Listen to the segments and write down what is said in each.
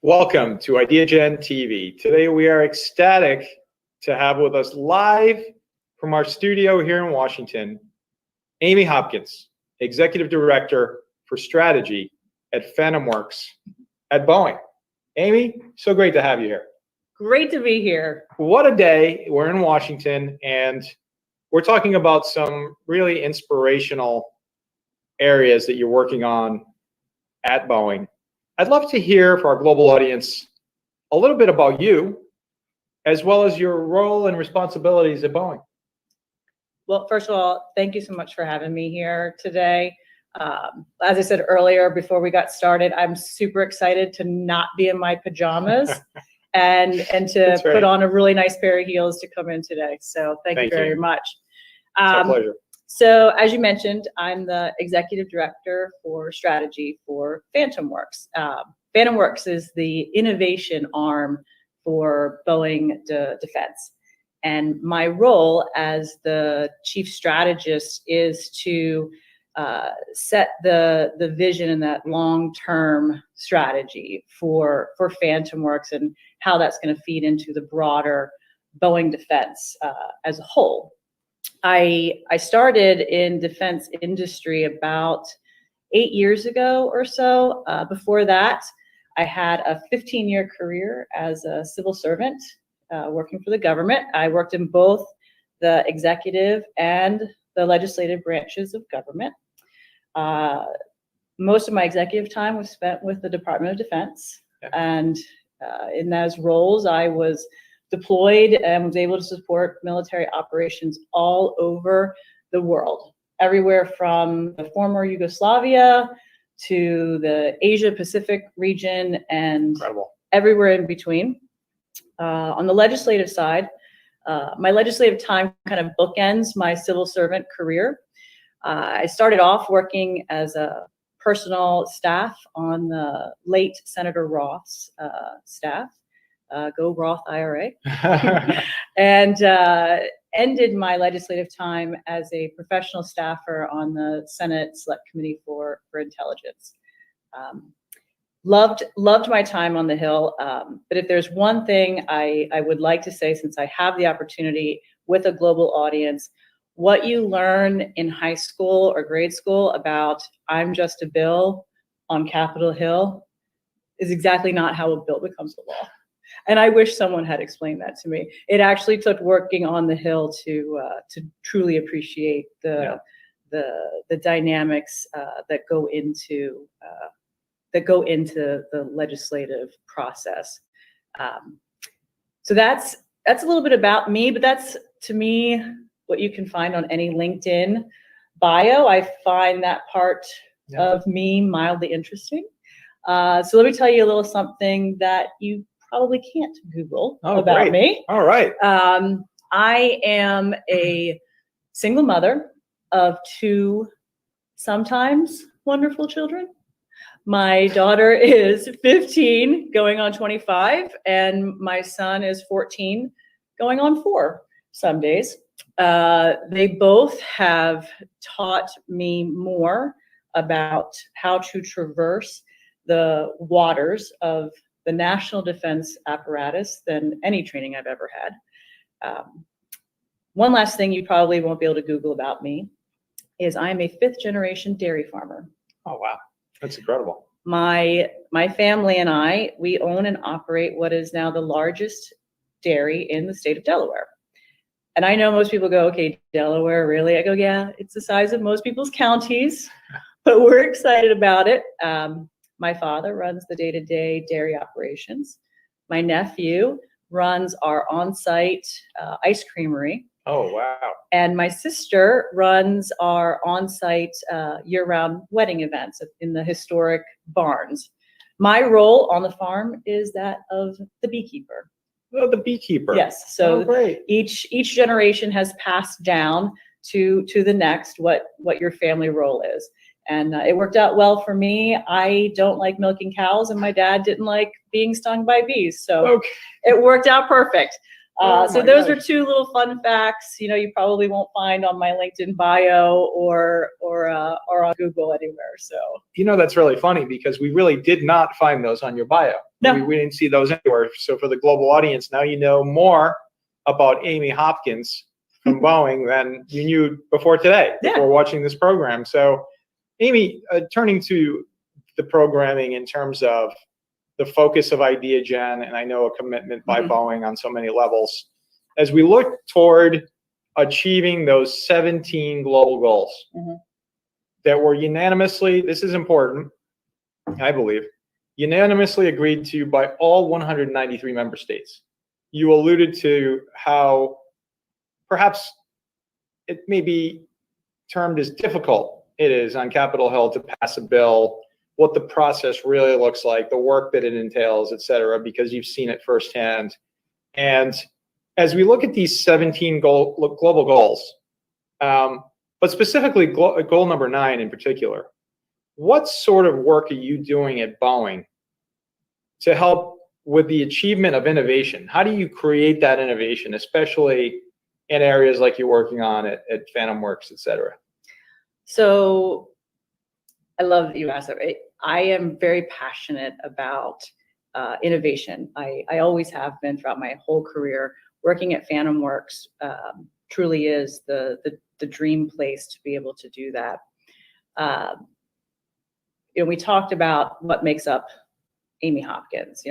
Welcome to IdeaGen TV. Today we are ecstatic to have with us live from our studio here in Washington, Amy Hopkins, Executive Director for Strategy at Phantom Works at Boeing. Amy, so great to have you here. Great to be here. What a day. We're in Washington and we're talking about some really inspirational areas that you're working on at Boeing. I'd love to hear for our global audience a little bit about you, as well as your role and responsibilities at Boeing. Well, first of all, thank you so much for having me here today. As I said earlier, before we got started, I'm super excited to not be in my pajamas and to put on a really nice pair of heels to come in today. So thank you very much. It's our pleasure. So as you mentioned, I'm the Executive Director for Strategy for Phantom Works. Phantom Works is the innovation arm for Boeing Defense. And my role as the Chief Strategist is to set the vision and that long-term strategy for Phantom Works and how that's going to feed into the broader Boeing Defense as a whole. I started in defense industry about 8 years ago or so. Before that, I had a 15-year career as a civil servant working for the government. I worked in both the executive and the legislative branches of government. Most of my executive time was spent with the Department of Defense. And in those roles, I was deployed and was able to support military operations all over the world, everywhere from the former Yugoslavia to the Asia Pacific region and everywhere in between. On the legislative side, my legislative time kind of bookends my civil servant career. I started off working as a personal staff on the late Senator Roth's staff. Go Roth IRA, and ended my legislative time as a professional staffer on the Senate Select Committee for Intelligence. Loved my time on the Hill, but if there's one thing I would like to say, since I have the opportunity with a global audience, what you learn in high school or grade school about I'm just a bill on Capitol Hill is exactly not how a bill becomes a law. And I wish someone had explained that to me. It actually took working on the Hill to truly appreciate the dynamics that go into the legislative process. So that's a little bit about me, but that's, to me, what you can find on any LinkedIn bio. I find that part of me mildly interesting. So let me tell you a little something that you probably can't Google about me. All right. I am a single mother of two sometimes wonderful children. My daughter is 15 going on 25, and my son is 14 going on 4 some days. They both have taught me more about how to traverse the waters of the national defense apparatus than any training I've ever had. One last thing you probably won't be able to Google about me is I am a 5th generation dairy farmer. Oh, wow. That's incredible. My family and I, we own and operate what is now the largest dairy in the state of Delaware. And I know most people go, okay, Delaware, really? I go, yeah, it's the size of most people's counties, but we're excited about it. My father runs the day-to-day dairy operations. My nephew runs our on-site ice creamery. Oh, wow. And my sister runs our on-site year-round wedding events in the historic barns. My role on the farm is that of the beekeeper. Oh, the beekeeper. Yes. So great. Each generation has passed down to the next what your family role is. And it worked out well for me. I don't like milking cows, and my dad didn't like being stung by bees. So it worked out perfect. So those are two little fun facts. You probably won't find on my LinkedIn bio or on Google anywhere. So that's really funny because we really did not find those on your bio. No. We didn't see those anywhere. So for the global audience, now you know more about Amy Hopkins from Boeing than you knew before today, before watching this program. So Amy, turning to the programming in terms of the focus of idea gen, and I know a commitment by Boeing on so many levels. As we look toward achieving those 17 global goals that were unanimously, this is important, I believe, unanimously agreed to by all 193 member states. You alluded to how perhaps it may be termed as difficult it is on Capitol Hill to pass a bill, what the process really looks like, the work that it entails, et cetera, because you've seen it firsthand. And as we look at these 17 global goals, but specifically goal number 9 in particular, what sort of work are you doing at Boeing to help with the achievement of innovation? How do you create that innovation, especially in areas like you're working on at Phantom Works, et cetera? So I love that you asked that. I am very passionate about innovation. I always have been throughout my whole career. Working at Phantom Works truly is the dream place to be able to do that. We talked about what makes up Amy Hopkins.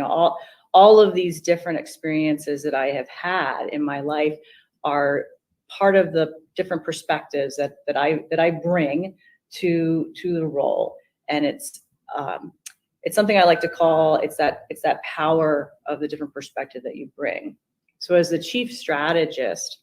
All of these different experiences that I have had in my life are part of the different perspectives that I bring to the role, and it's something I like to call it's that power of the different perspective that you bring. So as the chief strategist,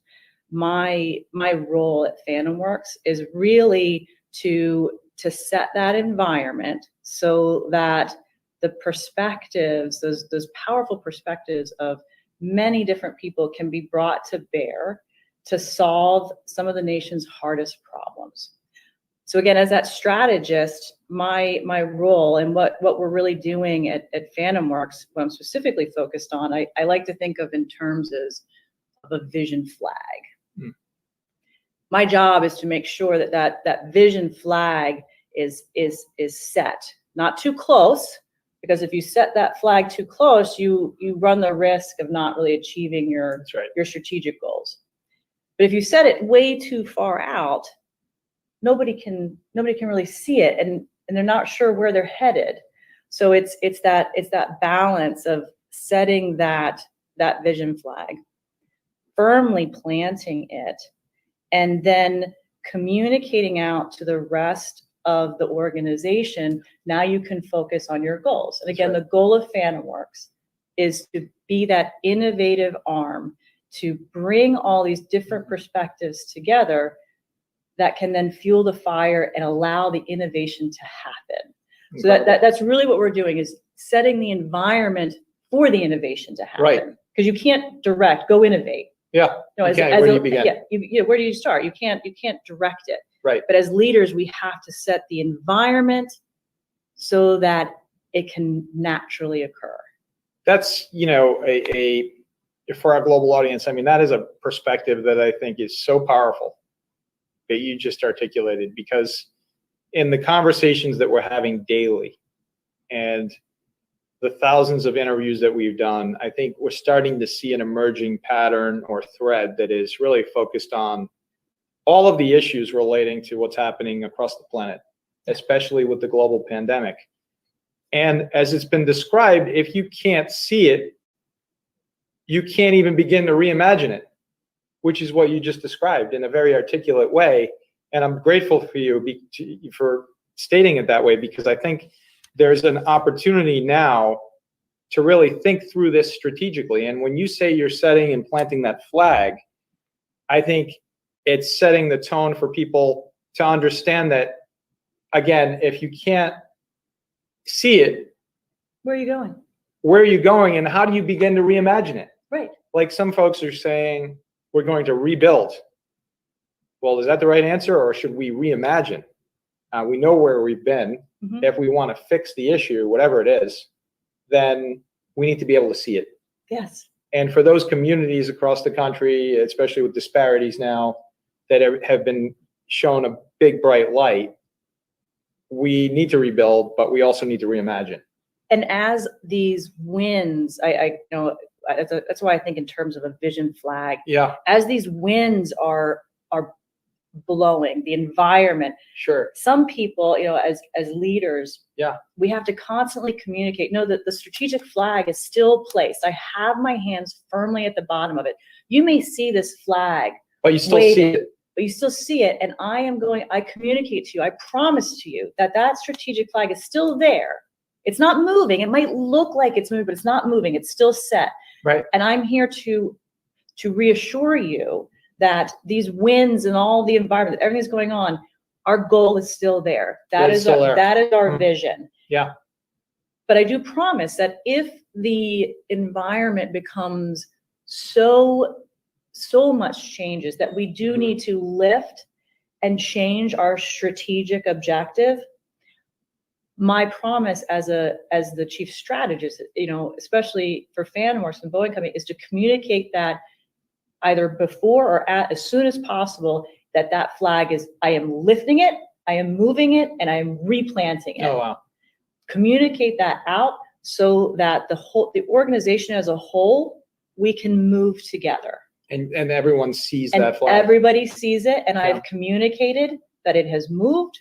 my role at Phantom Works is really to set that environment so that the perspectives, those powerful perspectives of many different people can be brought to bear to solve some of the nation's hardest problems. So again, as that strategist, my role and what we're really doing at Phantom Works, what I'm specifically focused on, I like to think of in terms of a vision flag. My job is to make sure that vision flag is set, not too close, because if you set that flag too close, you run the risk of not really achieving your strategic goals. But if you set it way too far out, nobody can really see it, and they're not sure where they're headed. So it's that balance of setting that vision flag, firmly planting it, and then communicating out to the rest of the organization. Now you can focus on your goals. And again, the goal of Phantom Works is to be that innovative arm to bring all these different perspectives together that can then fuel the fire and allow the innovation to happen. So that's really what we're doing, is setting the environment for the innovation to happen. Right. Because you can't go innovate. Yeah. Where do you begin? Where do you start? You can't direct it. Right. But as leaders, we have to set the environment so that it can naturally occur. That's, for our global audience, I mean, that is a perspective that I think is so powerful that you just articulated, because in the conversations that we're having daily and the thousands of interviews that we've done, I think we're starting to see an emerging pattern or thread that is really focused on all of the issues relating to what's happening across the planet, especially with the global pandemic. And as it's been described, if you can't see it, you can't even begin to reimagine it, which is what you just described in a very articulate way. And I'm grateful for you for stating it that way, because I think there's an opportunity now to really think through this strategically. And when you say you're setting and planting that flag, I think it's setting the tone for people to understand that, again, if you can't see it, where are you going? Where are you going, and how do you begin to reimagine it? Right. Like some folks are saying, we're going to rebuild. Well, is that the right answer, or should we reimagine? We know where we've been. Mm-hmm. If we want to fix the issue, whatever it is, then we need to be able to see it. Yes. And for those communities across the country, especially with disparities now that have been shown a big bright light, we need to rebuild, but we also need to reimagine. And as these winds, I know that's why I think in terms of a vision flag. Yeah. As these winds are blowing, the environment. Sure. Some people, as leaders, yeah, we have to constantly communicate. Know that the strategic flag is still placed. I have my hands firmly at the bottom of it. You may see this flag, but you still see it. But you still see it, and I communicate to you, I promise to you that strategic flag is still there. It's not moving. It might look like it's moving, but it's not moving. It's still set. Right. And I'm here to reassure you that these winds and all the environment, everything's going on, our goal is still there. That is our vision. Yeah. But I do promise that if the environment becomes so much changes that we do need to lift and change our strategic objective, my promise as the chief strategist, especially for FanWorks and Boeing Company, is to communicate that either before or as soon as possible, that flag is, I am lifting it, I am moving it, and I am replanting it. Oh, wow. Communicate that out so that the organization as a whole, we can move together. And everyone sees that flag. Everybody sees it, and I've communicated that it has moved.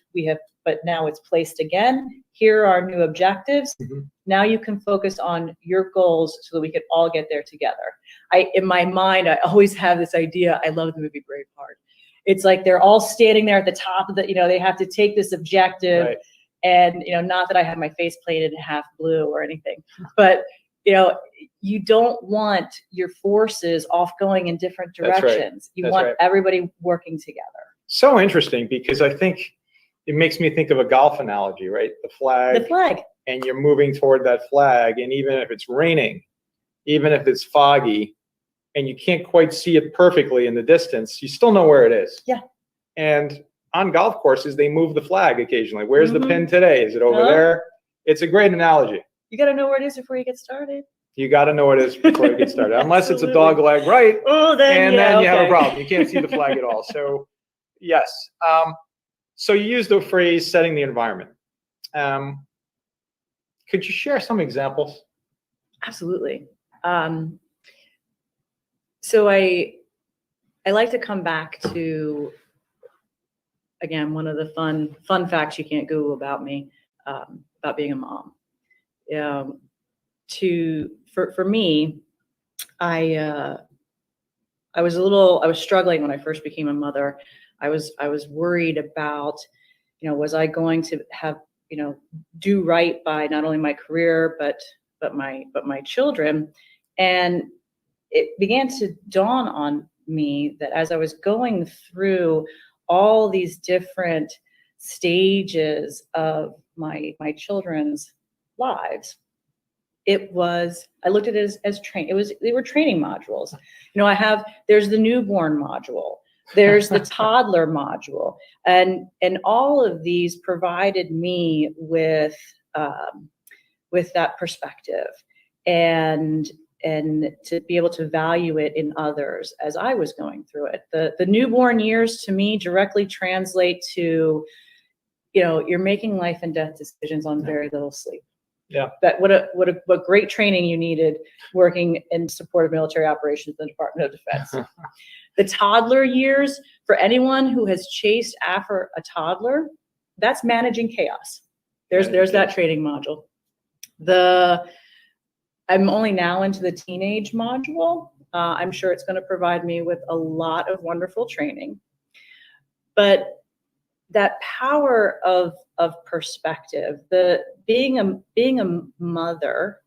But now it's placed again. Here are our new objectives. Mm-hmm. Now you can focus on your goals so that we can all get there together. In my mind, I always have this idea. I love the movie Braveheart. It's like they're all standing there at the top of they have to take this objective. Right. And, not that I have my face painted half blue or anything, but, you don't want your forces off going in different directions. You want everybody working together. So interesting, because I think it makes me think of a golf analogy, right? The flag. And you're moving toward that flag. And even if it's raining, even if it's foggy, and you can't quite see it perfectly in the distance, you still know where it is. Yeah. And on golf courses, they move the flag occasionally. Where's the pin today? Is it over there? It's a great analogy. You got to know where it is before you get started. You got to know what it is before you get started, unless it's a dog leg right. Oh, then you have a problem. You can't see the flag at all. So, yes. So you use the phrase "setting the environment." Could you share some examples? Absolutely. So I like to come back to, again, one of the fun facts you can't Google about me, about being a mom. For me, I was struggling when I first became a mother. I was worried about, was I going to have, do right by not only my career, but my children. And it began to dawn on me that as I was going through all these different stages of my children's lives, I looked at it as they were training modules. There's the newborn module, there's the toddler module, and all of these provided me with that perspective and to be able to value it in others as I was going through it. The newborn years to me directly translate to, you're making life and death decisions on very little sleep. Yeah. That what great training you needed working in support of military operations in the Department of Defense. The toddler years, for anyone who has chased after a toddler, that's managing chaos. There's that training module. I'm only now into the teenage module. I'm sure it's going to provide me with a lot of wonderful training. But that power of perspective, being a mother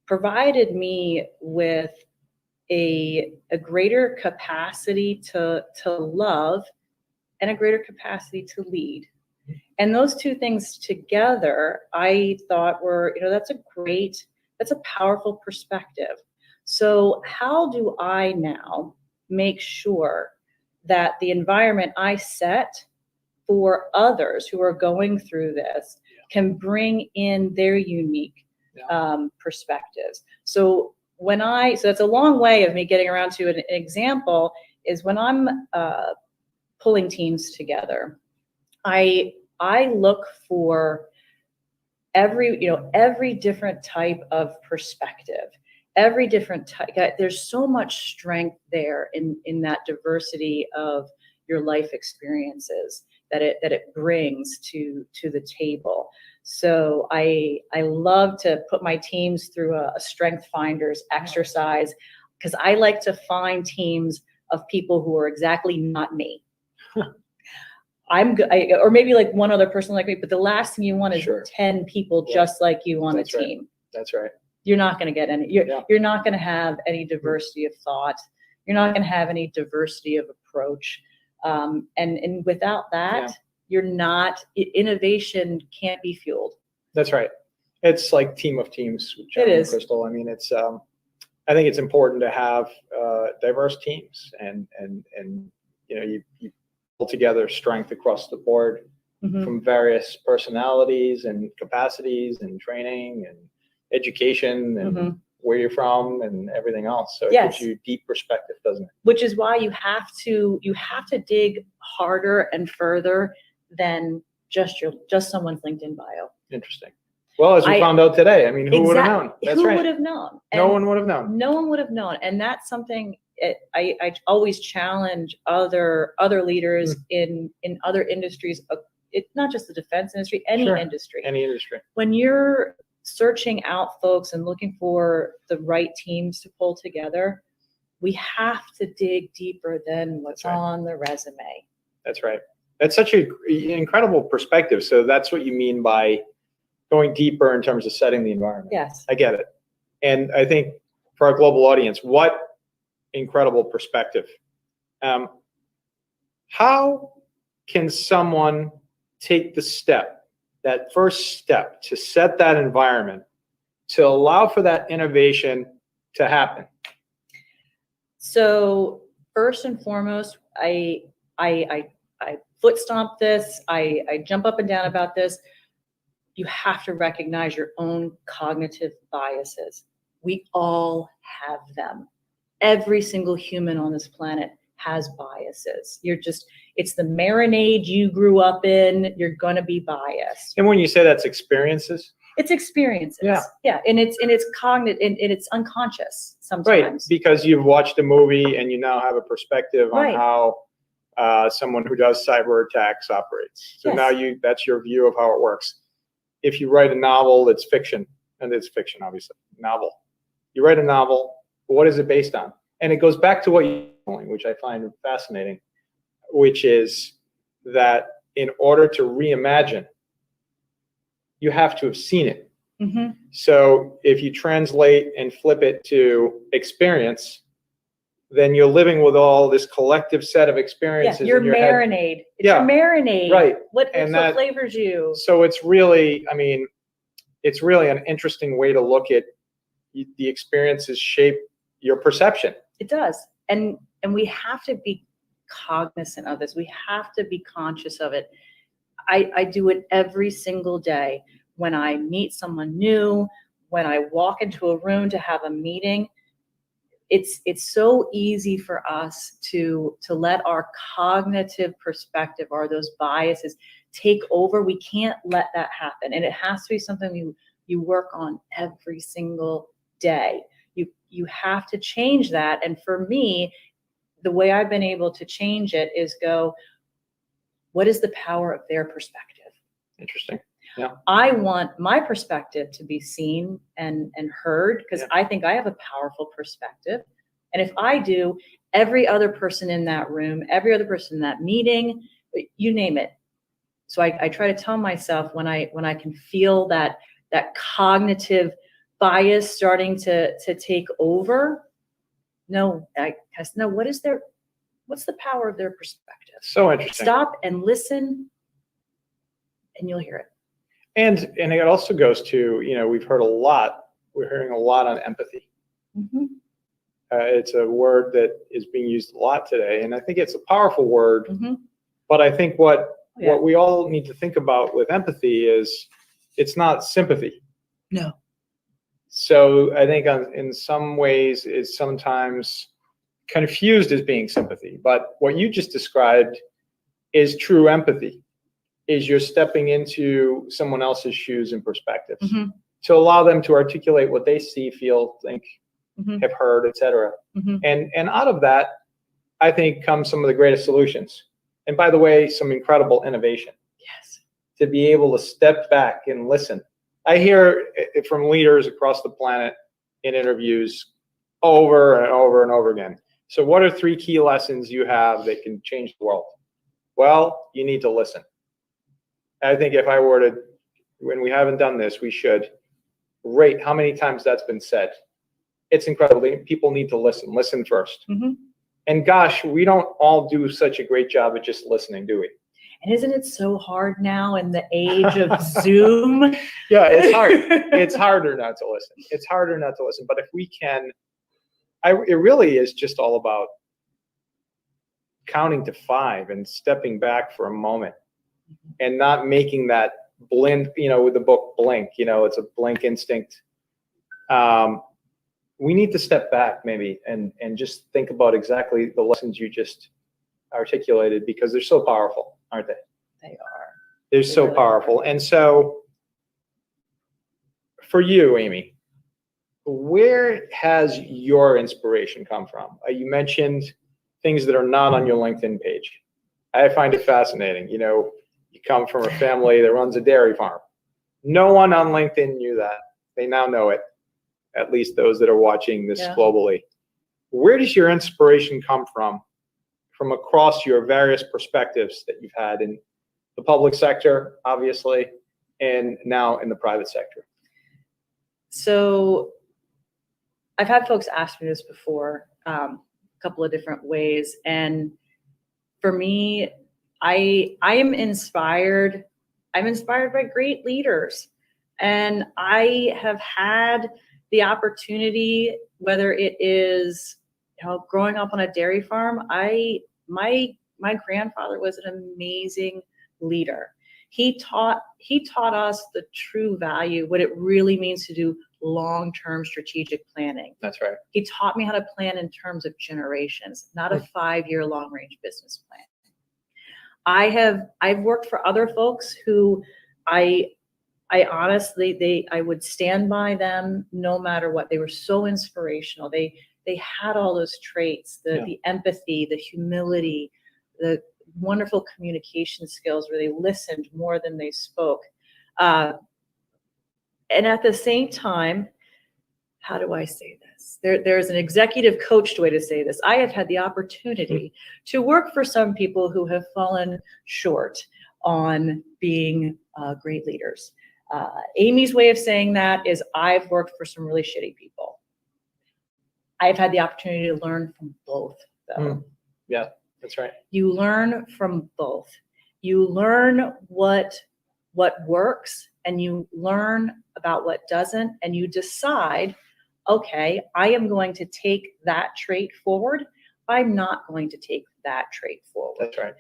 provided me with a greater capacity to love and a greater capacity to lead. And those two things together, I thought were, that's a powerful perspective. So how do I now make sure that the environment I set for others who are going through this can bring in their unique perspectives? So so it's a long way of me getting around to an example is when I'm pulling teams together, I look for every different type of perspective, every different type. There's so much strength there in that diversity of your life experiences that it brings to the table. So I love to put my teams through a strength finders exercise, because I like to find teams of people who are exactly not me. I'm good, or maybe like one other person like me, but the last thing you want is Sure. 10 people just like you on That's a right. team. That's right. You're not going to get any, you're not going to have any diversity of thought. You're not going to have any diversity of approach. And without that, innovation can't be fueled. That's right. It's like team of teams with John and Crystal. I mean, it's, I think it's important to have diverse teams and you pull together strength across the board from various personalities and capacities and training and education and where you're from and everything else. So it gives you deep perspective, doesn't it? Which is why you have to dig harder and further than just someone's LinkedIn bio. Interesting. Well, as we found out today, I mean, who would have known? That's right. Who would have known? No one would have known. No one would have known. And that's something I always challenge other leaders in other industries. It's not just the defense industry, any industry. Any industry. When you're searching out folks and looking for the right teams to pull together, we have to dig deeper than what's on the resume. That's right. That's such an incredible perspective. So that's what you mean by going deeper in terms of setting the environment. Yes. I get it. And I think for our global audience, what incredible perspective. How can someone take the step, that first step, to set that environment, to allow for that innovation to happen? So first and foremost, I foot stomp this. I jump up and down about this. You have to recognize your own cognitive biases. We all have them. Every single human on this planet has biases. It's the marinade you grew up in. You're going to be biased. And when you say that's experiences? It's experiences. Yeah. And it's cognitive and it's unconscious sometimes. Right. Because you've watched a movie and you now have a perspective on how someone who does cyber attacks operates. So now that's your view of how it works. If you write a novel, it's fiction, and it's fiction, obviously, novel. You write a novel, what is it based on? And it goes back to what you're doing, which I find fascinating, which is that in order to reimagine, you have to have seen it. So if you translate and flip it to experience, then you're living with all this collective set of experiences. Your in your marinade. Head. It's your marinade. Right. What flavors you? So it's really, it's really an interesting way to look at the experiences shape your perception. It does. And we have to be cognizant of this. We have to be conscious of it. I do it every single day when I meet someone new, when I walk into a room to have a meeting. It's so easy for us to let our cognitive perspective or those biases take over. We can't let that happen. And it has to be something you work on every single day. You have to change that. And for me, the way I've been able to change it is go, what is the power of their perspective? Interesting. Yeah. I want my perspective to be seen and heard, because I think I have a powerful perspective. And if I do, every other person in that room, every other person in that meeting, you name it. So I try to tell myself when I can feel that cognitive bias starting to take over, what's the power of their perspective? So interesting. Stop and listen, and you'll hear it. And it also goes to, we're hearing a lot on empathy. It's a word that is being used a lot today, and I think it's a powerful word. But I think what we all need to think about with empathy is it's not sympathy. No. So I think in some ways it's sometimes confused as being sympathy. But what you just described is true empathy, is you're stepping into someone else's shoes and perspectives to allow them to articulate what they see, feel, think, have heard, etc. And out of that, I think comes some of the greatest solutions. And by the way, some incredible innovation. Yes. To be able to step back and listen. I hear it from leaders across the planet in interviews over and over and over again. So what are 3 key lessons you have that can change the world? Well, you need to listen. I think if I were to, when we haven't done this, we should rate how many times that's been said. It's incredible. People need to listen first. And gosh, we don't all do such a great job at just listening, do we? And isn't it so hard now in the age of Zoom? Yeah, it's hard. It's harder not to listen. It's harder not to listen. But if we can, it really is just all about counting to 5 and stepping back for a moment and not making that blend, with the book Blink, it's a blink instinct. We need to step back maybe and just think about exactly the lessons you just articulated, because they're so powerful, aren't they? They are. They're so really powerful. And so for you, Amy, where has your inspiration come from? You mentioned things that are not on your LinkedIn page. I find it fascinating. You come from a family that runs a dairy farm. No one on LinkedIn knew that. They now know it, at least those that are watching this globally. Where does your inspiration come from across your various perspectives that you've had in the public sector, obviously, and now in the private sector? So I've had folks ask me this before, a couple of different ways. And for me, I am inspired. I'm inspired by great leaders. And I have had the opportunity, whether it is growing up on a dairy farm, my grandfather was an amazing leader. He taught us the true value, what it really means to do long-term strategic planning. That's right. He taught me how to plan in terms of generations, not a 5-year long-range business plan. I've worked for other folks who I honestly, I would stand by them no matter what. They were so inspirational. They had all those traits, the empathy, the humility, the wonderful communication skills where they listened more than they spoke. And at the same time, how do I say this? There's an executive coached way to say this. I have had the opportunity to work for some people who have fallen short on being great leaders. Amy's way of saying that is I've worked for some really shitty people. I've had the opportunity to learn from both, though. Yeah, that's right. You learn from both. You learn what works, and you learn about what doesn't, and you decide, okay, I am going to take that trait forward. I'm not going to take that trait forward. That's right.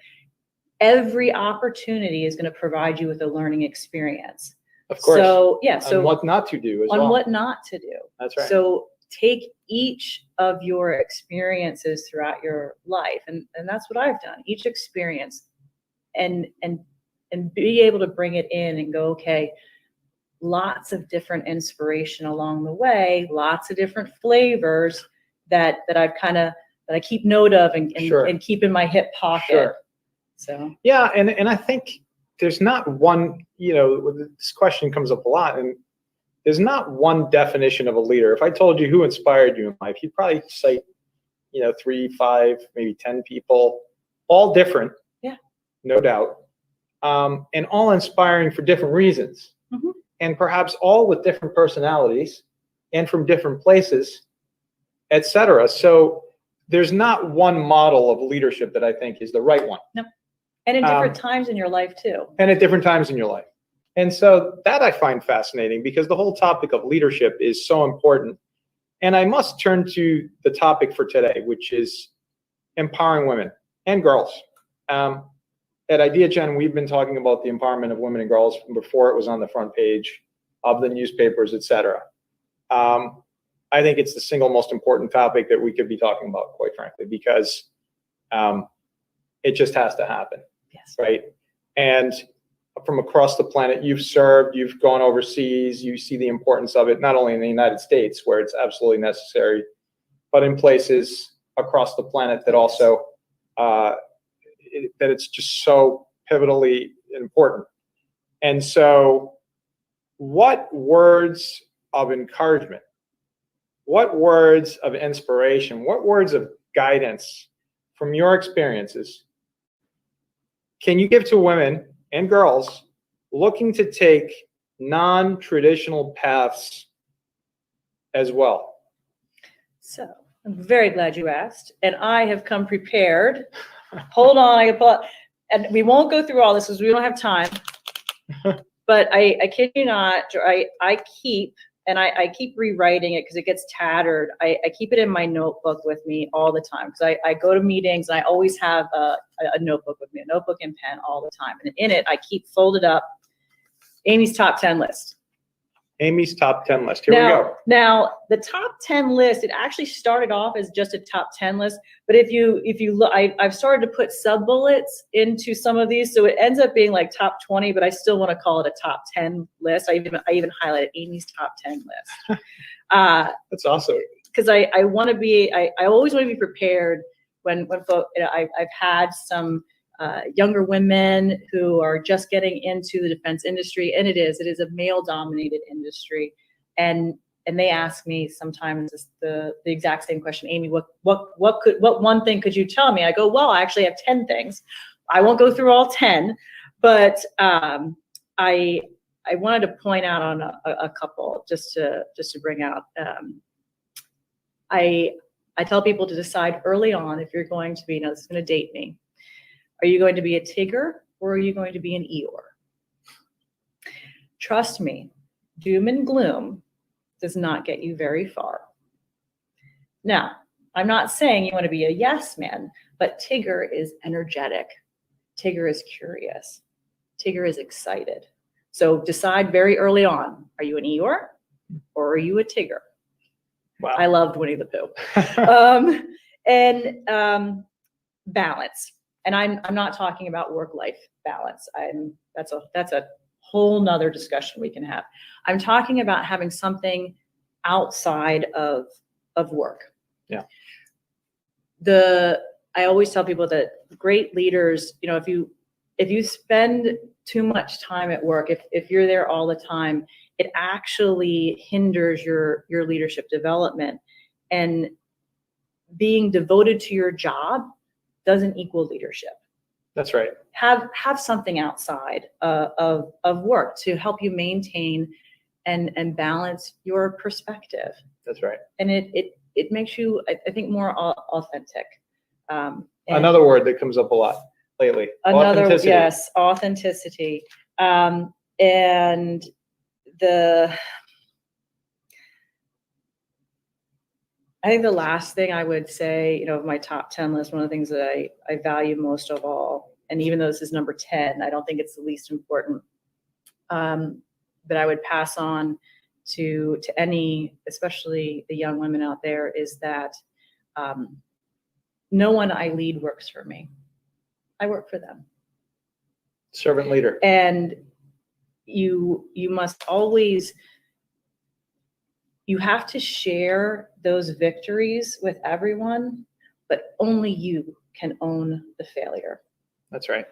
Every opportunity is going to provide you with a learning experience. Of course. So yeah. So on what not to do as well. On what not to do. That's right. So take each of your experiences throughout your life, and that's what I've done. Each experience, and be able to bring it in and go, okay, lots of different inspiration along the way, lots of different flavors that I keep note of and keep in my hip pocket. Sure. So yeah, and I think there's not one, this question comes up a lot, and there's not one definition of a leader. If I told you who inspired you in life, you'd probably cite, 3, 5, maybe 10 people, all different. Yeah. No doubt. And all inspiring for different reasons. And perhaps all with different personalities and from different places, etc. So there's not one model of leadership that I think is the right one. No. And in different times in your life too. And at different times in your life. And so that I find fascinating, because the whole topic of leadership is so important. And I must turn to the topic for today, which is empowering women and girls. At IdeaGen, we've been talking about the empowerment of women and girls before it was on the front page of the newspapers, etc. I think it's the single most important topic that we could be talking about, quite frankly, because it just has to happen. Yes. Right. And from across the planet, you've served, you've gone overseas, you see the importance of it, not only in the United States, where it's absolutely necessary, but in places across the planet that also, that it's just so pivotally important. And so what words of encouragement, what words of inspiration, what words of guidance from your experiences can you give to women and girls looking to take non-traditional paths as well? So I'm very glad you asked, and I have come prepared. Hold on, I can pull up, and we won't go through all this because we don't have time. But I kid you not, I keep rewriting it because it gets tattered. I keep it in my notebook with me all the time because I go to meetings and I always have a notebook with me, a notebook and pen all the time. And in it, I keep folded up Amy's top 10 list. Amy's top 10 list. Here we go. Now, the top 10 list, it actually started off as just a top 10 list. But if you look, I've started to put sub bullets into some of these, so it ends up being like top 20. But I still want to call it a top 10 list. I even highlighted Amy's top 10 list. That's awesome. Because I want to be, I always want to be prepared when folks. I've had some younger women who are just getting into the defense industry, and it is a male-dominated industry, and they ask me sometimes the exact same question, Amy, what one thing could you tell me? I go, well, I actually have 10 things. I won't go through all 10, but I wanted to point out on a couple just to bring out. I tell people to decide early on if you're going to be, this is going to date me. Are you going to be a Tigger or are you going to be an Eeyore? Trust me, doom and gloom does not get you very far. Now, I'm not saying you want to be a yes man, but Tigger is energetic. Tigger is curious. Tigger is excited. So decide very early on, are you an Eeyore or are you a Tigger? Wow. I loved Winnie the Pooh. And balance. And I'm not talking about work-life balance. That's a whole nother discussion we can have. I'm talking about having something outside of work. Yeah. I always tell people that great leaders, if you spend too much time at work, if you're there all the time, it actually hinders your leadership development. And being devoted to your job doesn't equal leadership. That's right. Have something outside of work to help you maintain and balance your perspective. That's right. And it makes you, I think, more authentic. Another word that comes up a lot lately. Authenticity. Yes, authenticity. And I think the last thing I would say, of my top 10 list, one of the things that I value most of all, and even though this is number 10, I don't think it's the least important, that I would pass on to any, especially the young women out there, is that no one I lead works for me. I work for them. Servant leader. And you must always, you have to share those victories with everyone, but only you can own the failure. That's right.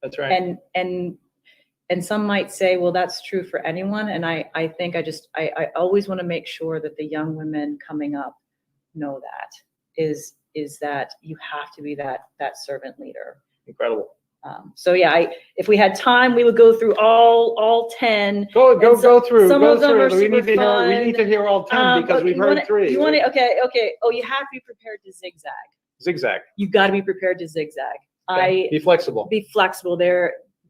That's right. And some might say, well, that's true for anyone. And I think I always want to make sure that the young women coming up know that is that you have to be that servant leader. Incredible. So yeah, if we had time, we would go through all 10. Go through. Some of them are we need super fun. We need to hear all 10 because we've heard 3. You want to? Okay. Oh, you have to be prepared to zigzag. Zigzag. You've got to be prepared to zigzag. Okay. Be flexible. Be flexible.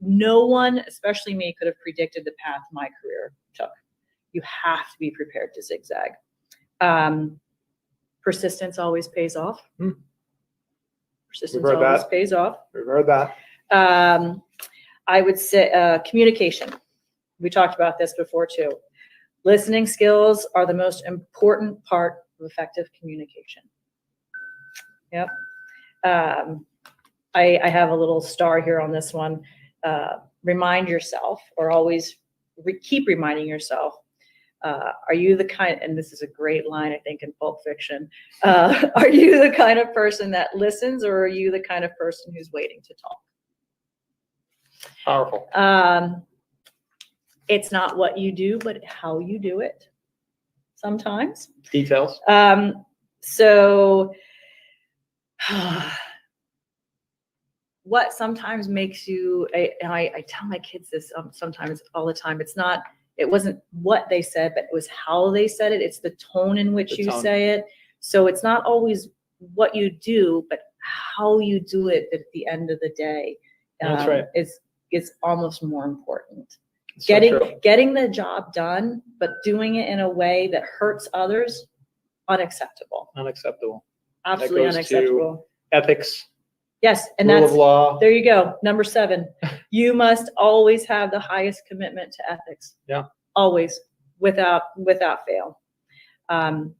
No one, especially me, could have predicted the path my career took. You have to be prepared to zigzag. Persistence always pays off. Persistence always pays off. We've heard that. I would say communication. We talked about this before too. Listening skills are the most important part of effective communication. Yep. I have a little star here on this one. Remind yourself, or always keep reminding yourself, are you the kind, and this is a great line, I think, in Pulp Fiction, are you the kind of person that listens, or are you the kind of person who's waiting to talk? Powerful. It's not what you do, but how you do it sometimes. Details. So what sometimes makes you, and I tell my kids this sometimes all the time, it wasn't what they said, but it was how they said it. It's the tone in which you say it. So it's not always what you do, but how you do it at the end of the day. That's right. Is almost more important. So Getting the job done, but doing it in a way that hurts others, unacceptable. Unacceptable. Absolutely unacceptable. Ethics. Yes, and rule that's of law. There you go. Number 7. You must always have the highest commitment to ethics. Yeah. Always, without fail. The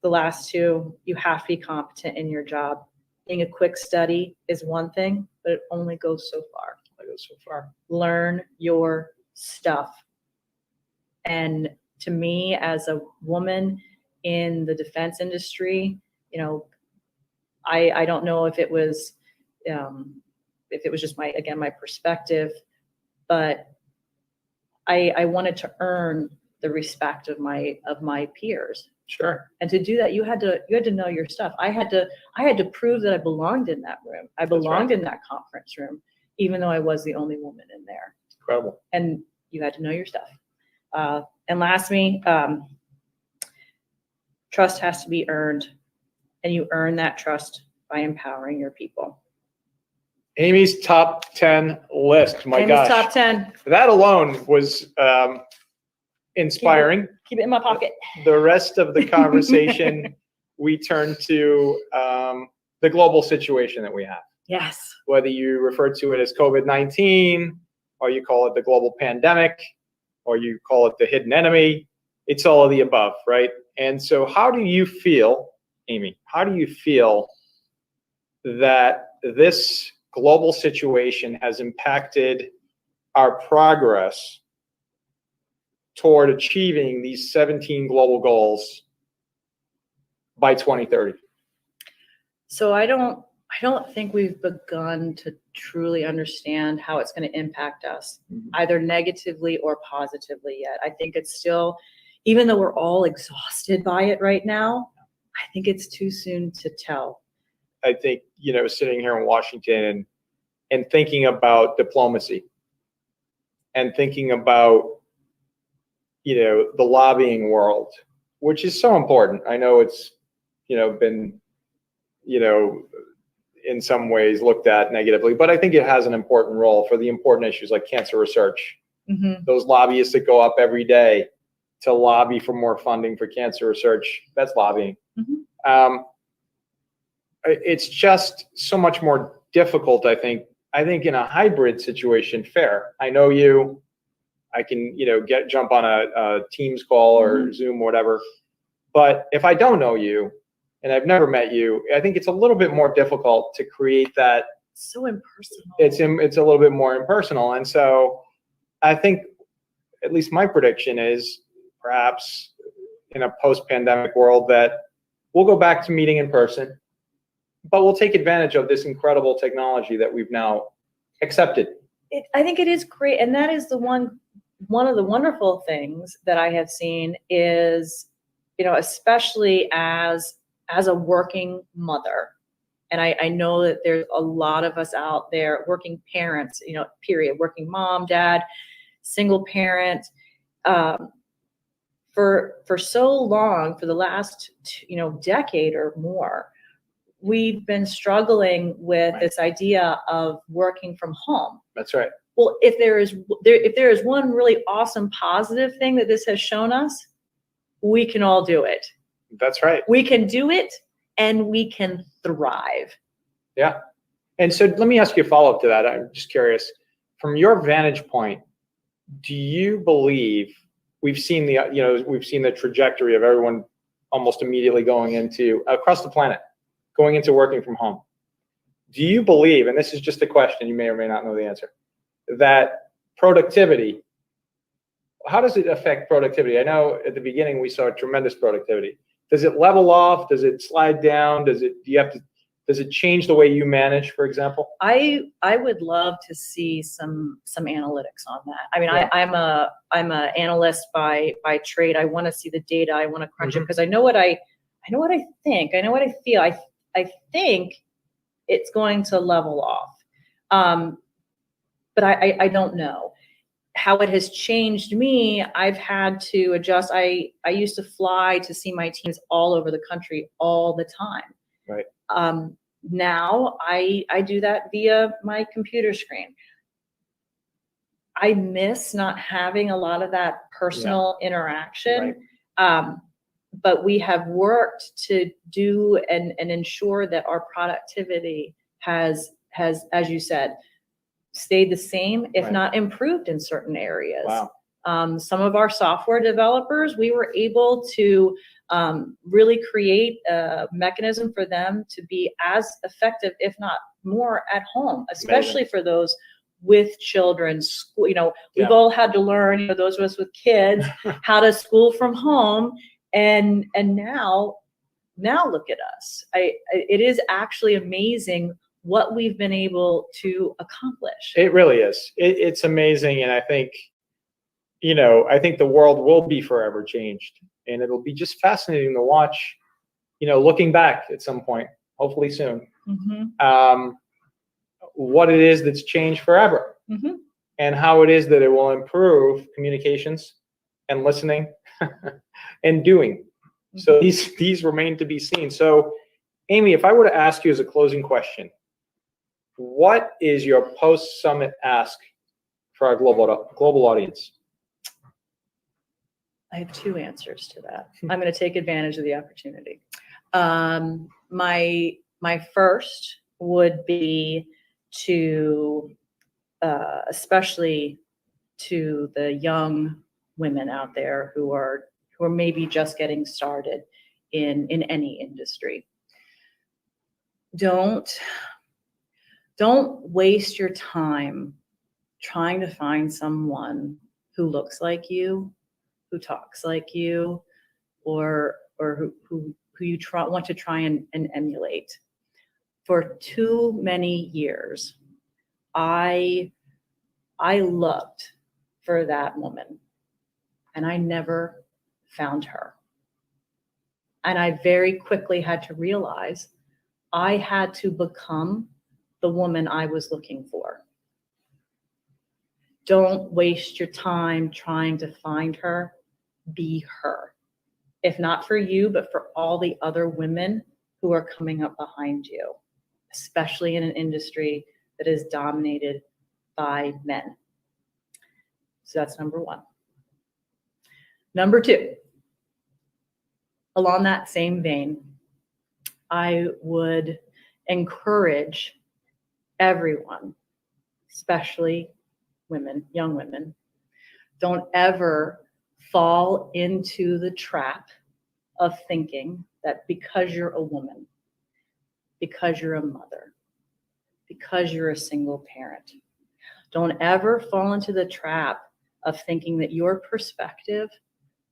last 2, you have to be competent in your job. Being a quick study is one thing, but it only goes so far. Learn your stuff. And to me, as a woman in the defense industry, I don't know if it was just my perspective, but I wanted to earn the respect of my peers. Sure. And to do that, you had to know your stuff. I had to prove that I belonged in that room. I belonged in that conference room, even though I was the only woman in there. Incredible. And you had to know your stuff. And lastly, trust has to be earned, and you earn that trust by empowering your people. Amy's top 10 list. My Amy's gosh. top 10. That alone was inspiring. Keep it in my pocket. The rest of the conversation, we turn to the global situation that we have. Yes. Whether you refer to it as COVID-19, or you call it the global pandemic, or you call it the hidden enemy, it's all of the above, right? And so how do you feel, Amy, that this global situation has impacted our progress toward achieving these 17 global goals by 2030? So I don't think we've begun to truly understand how it's going to impact us, either negatively or positively yet. I think it's still, even though we're all exhausted by it right now, I think it's too soon to tell. I think, sitting here in Washington and thinking about diplomacy and thinking about, the lobbying world, which is so important. I know it's, been, in some ways looked at negatively, but I think it has an important role for the important issues like cancer research. Mm-hmm. Those lobbyists that go up every day to lobby for more funding for cancer research, that's lobbying. Mm-hmm. It's just so much more difficult, I think in a hybrid situation, fair. I know you, I can, jump on a Teams call or Zoom or whatever. But if I don't know you and I've never met you, I think it's a little bit more difficult to create that. So impersonal. It's a little bit more impersonal. And so I think, at least my prediction is, perhaps in a post-pandemic world, that we'll go back to meeting in person, but we'll take advantage of this incredible technology that we've now accepted. I think it is great. And that is one of the wonderful things that I have seen is, especially as a working mother. And I know that there's a lot of us out there, working parents, period, working mom, dad, single parent, for so long, for the last, decade or more, we've been struggling with this idea of working from home. That's right. Well, if there is one really awesome positive thing that this has shown us, we can all do it. That's right. We can do it, and we can thrive. Yeah. And so let me ask you a follow-up to that. I'm just curious, from your vantage point, do you believe we've seen the trajectory of everyone almost immediately going into across the planet, going into working from home. Do you believe, and this is just a question, you may or may not know the answer, that productivity, how does it affect productivity? I know at the beginning we saw tremendous productivity. Does it level off? Does it slide down? Does it change the way you manage, for example? I would love to see some analytics on that. I mean, Yeah. I'm a analyst by trade. I want to see the data. I want to crunch it because I know what I think. I know what I feel. I think it's going to level off, but I don't know how it has changed me. I've had to adjust. I used to fly to see my teams all over the country all the time. Right. Now I do that via my computer screen. I miss not having a lot of that personal interaction. Right. But we have worked to do and ensure that our productivity has, as you said, stayed the same, if Right. not improved in certain areas. Wow. Some of our software developers, we were able to really create a mechanism for them to be as effective, if not more, at home, especially for those with children. School, we've all had to learn, those of us with kids, how to school from home. And now look at us. It is actually amazing what we've been able to accomplish. It really is. It's amazing, and I think the world will be forever changed, and it'll be just fascinating to watch. Looking back at some point, hopefully soon, what it is that's changed forever, and how it is that it will improve communications and listening and doing. So these remain to be seen. So, Amy, if I were to ask you as a closing question, what is your post-summit ask for our global audience? I have two answers to that. I'm going to take advantage of the opportunity. My first would be to, especially to the young women out there who are maybe just getting started in any industry. Don't waste your time trying to find someone who looks like you, who talks like you, or who you want to try and emulate. For too many years, I looked for that woman, and I never found her. And I very quickly had to realize I had to become the woman I was looking for. Don't waste your time trying to find her. Be her. If not for you, but for all the other women who are coming up behind you, especially in an industry that is dominated by men. So that's number one. Number two, along that same vein, I would encourage everyone, especially women, young women, don't ever fall into the trap of thinking that because you're a woman, because you're a mother, because you're a single parent, don't ever fall into the trap of thinking that your perspective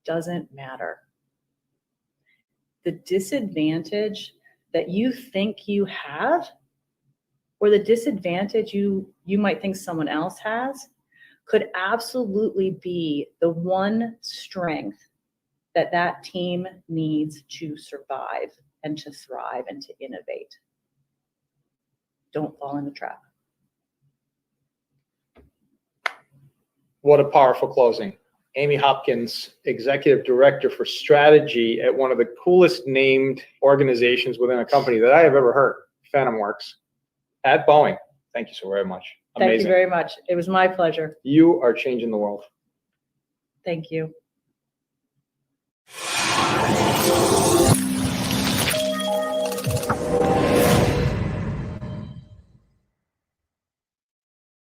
doesn't matter. The disadvantage that you think you have, or the disadvantage you might think someone else has, could absolutely be the one strength that team needs to survive and to thrive and to innovate. Don't fall in the trap. What a powerful closing. Amy Hopkins, Executive Director for Strategy at one of the coolest named organizations within a company that I have ever heard, Phantom Works, at Boeing. Thank you so very much. Amazing. Thank you very much. It was my pleasure. You are changing the world. Thank you.